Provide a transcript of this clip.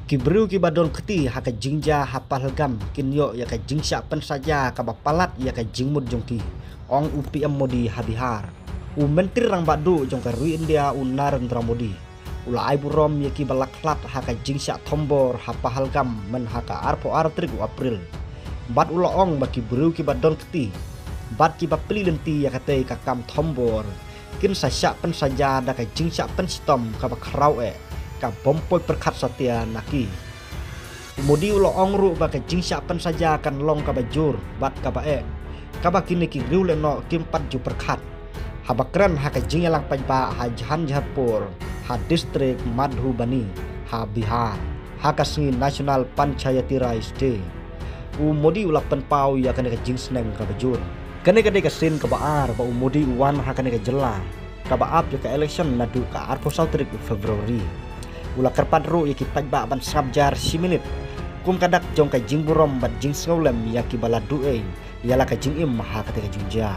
Kibru kibadon keti haka jingja hapal gam kinyo ya ka jingsya pen saja ka bapalat ya ka jingmud jongki ong upi modi habihar u menteri rang badu jong ka rui India unar ndramodi ula ai burom ya ki balaklat haka jingsya tombor hapal gam men haka arpo artrik April bat ula ong baki bru kibadon keti bat ki bapli lenti ya kate ka kam tombor kin sasya pen saja da ka jingsya pen stom ka bakrau ka bompoi perkat satia naki umudi ulo ongru baka jingsya pen saja kan long ka bajur bat ka bae ka bakini ki riule no kimpat ju perkat habakran haka jingyalang pajba hajan jharpur ha distrik Madhubani ha Bihar haka singi national panchayati raj day umudi ula penpau ya kan ka jingsneng ka bajur kane ka sin ka baar ba umudi uwan haka ka jela ka baap ya ka election nadu ka arpo sautrik Februari ula kerpadru yaki pajba ban sabjar siminit kum kadak jong ka jingburom bat jing sngolem yaki baladu yala ka jing im ha ka junja